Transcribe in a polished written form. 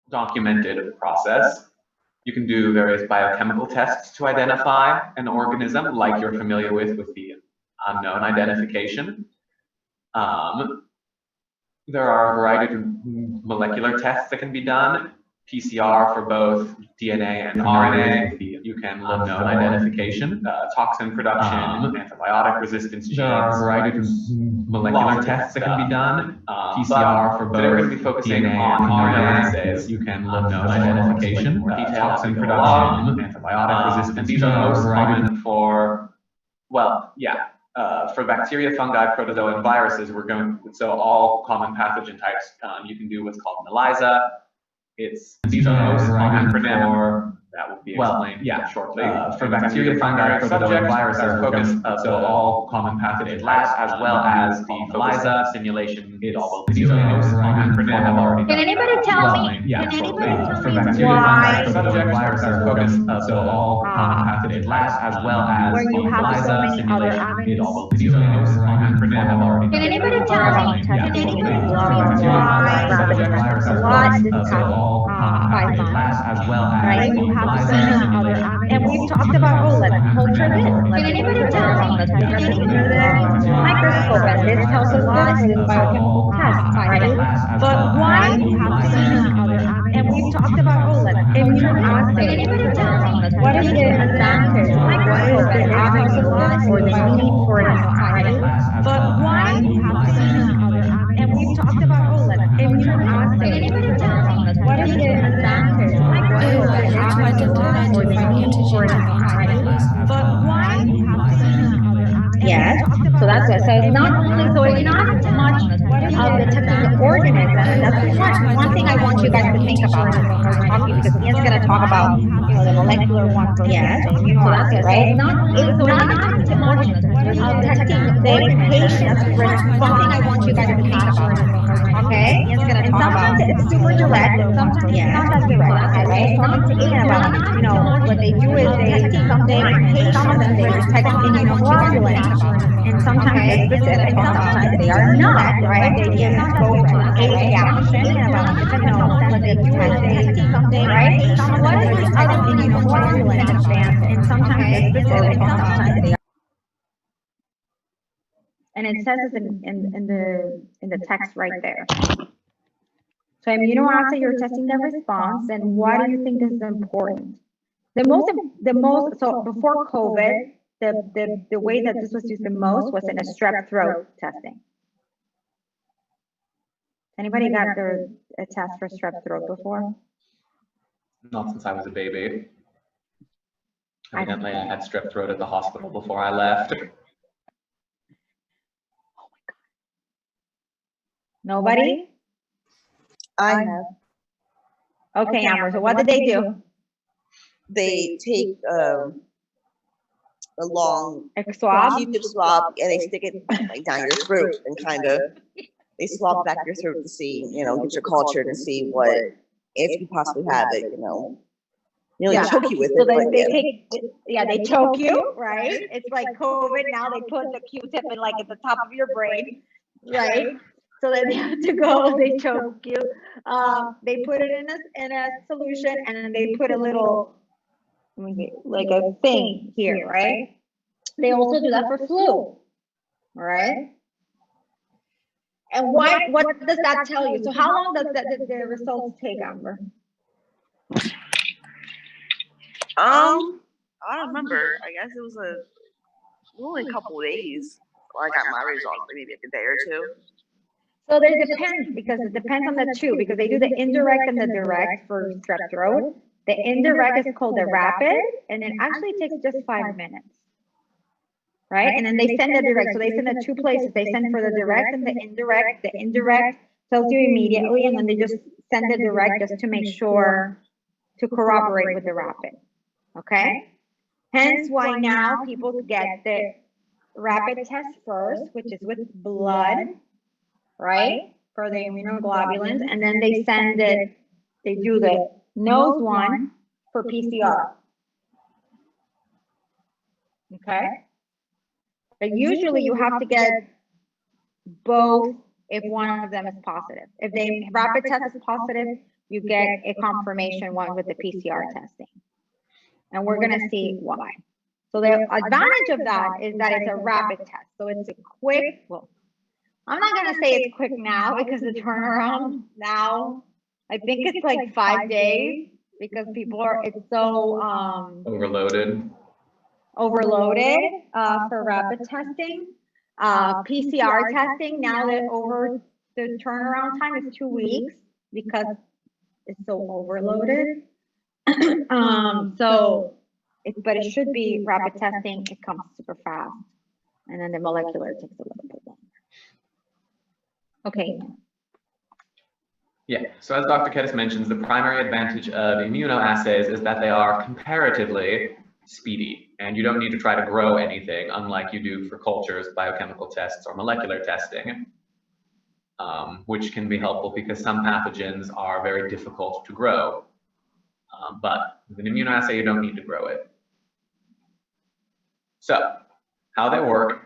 documented process. You can do various biochemical tests to identify an organism, like you're familiar with the unknown identification. There are a variety of molecular tests that can be done. PCR for both DNA and RNA. You can look for identification, toxin production, antibiotic resistance genes. There are a variety of molecular tests that can be done. PCR for both today we're going to be focusing on RNA. You can look for identification, toxin production, antibiotic resistance. These are most common for, well, yeah. For bacteria, fungi, protozoa, and viruses, so all common pathogen types, you can do what's called an ELISA. These are most common for, that will be explained shortly. For bacteria, fungi, protozoa, and viruses, focus so all common pathogen types, as well as the ELISA simulation. These are most common for now. Can anybody tell me? Can anybody tell me why? Subject viruses focus so all common pathogen types, as well as where you have so many other avenues. Can anybody tell me? Can anybody tell me why this happens? 5 months, as well as right? You have so many other avenues. And we've talked about, let's culture this. Can anybody tell me? Let's under the microscope, and this tells us this, or this biochemical test, right? But why you have so many other avenues? And we've talked about, let's immunoassay. Can anybody tell me? What is the advantage, or what is the avenue, or the need for this, right? But why you have so many other avenues? And we've talked about, let's immunoassay. Can anybody tell me? What is the advantage, or what is the avenue, or the need for this, right? But why you have so many other avenues? Yes, so that's it. So it's not only, so it's not much of detecting the organism, and that's one thing I want you guys to think about when we're talking, because Ian's going to talk about, the molecular one versus the immunoassay, right? It's not detecting the organism, it's detecting the patient's response. I want you guys to think about, okay? Ian's going to talk about, it's super direct, and sometimes it's not that direct, right? Talking to Ian about, what they do is some of them they detect immunoglobulins, and sometimes they're specific, and sometimes they are not, right? They just go from A reaction, what they do is they something, right? What is this other immunoglobulin advance? And sometimes they're specific, and sometimes they are. And it says it in the text right there. So immunoassay, you're testing the response, and why do you think this is important? The most, so before COVID, the way that this was used the most was in a strep throat testing. Anybody got a test for strep throat before? Not since I was a baby. Evidently, I had strep throat at the hospital before I left. Nobody? I have. Okay, Amber, so what did they do? They take a long swab? Q-tip swab, and they stick it like down your throat, and kind of they swab back your throat to see, get your culture and see what, if you possibly have it, nearly choke you with so it. They choke you, right? It's like COVID. Now they put the Q-tip in at the top of your brain, right? So then they have to go, they choke you. They put it in a solution, and then they put a little, like a thing here, right? They also do that for flu, right? And what does that tell you? So how long does the results take, Amber? I don't remember. I guess it was only a couple of days. Well, I got my results, maybe a day or two. So they depend, because it depends on the two, because they do the indirect and the direct for strep throat. The indirect is called the rapid, and it actually takes just 5 minutes, right? And then they send the direct, so they send it 2 places. They send for the direct and the indirect. The indirect tells you immediately, and then they just send the direct just to make sure, to corroborate with the rapid, okay? Hence why now people get the rapid test first, which is with blood, right, for the immunoglobulins, and then they send it, they do the nose one for PCR, okay? But usually you have to get both if one of them is positive. If the rapid test is positive, you get a confirmation one with the PCR testing. And we're gonna see why. So the advantage of that is that it's a rapid test. So it's a quick, well, I'm not gonna say it's quick now because the turnaround now, I think it's like 5 days because people are, it's so Overloaded. For rapid testing. PCR testing, now that over the turnaround time is 2 weeks because it's so overloaded. But it should be rapid testing, it comes super fast. And then the molecular takes a little bit longer. Okay. Yeah, so as Dr. Kettis mentions, the primary advantage of immunoassays is that they are comparatively speedy, and you don't need to try to grow anything, unlike you do for cultures, biochemical tests, or molecular testing, which can be helpful because some pathogens are very difficult to grow. But with an immunoassay, you don't need to grow it. So, how they work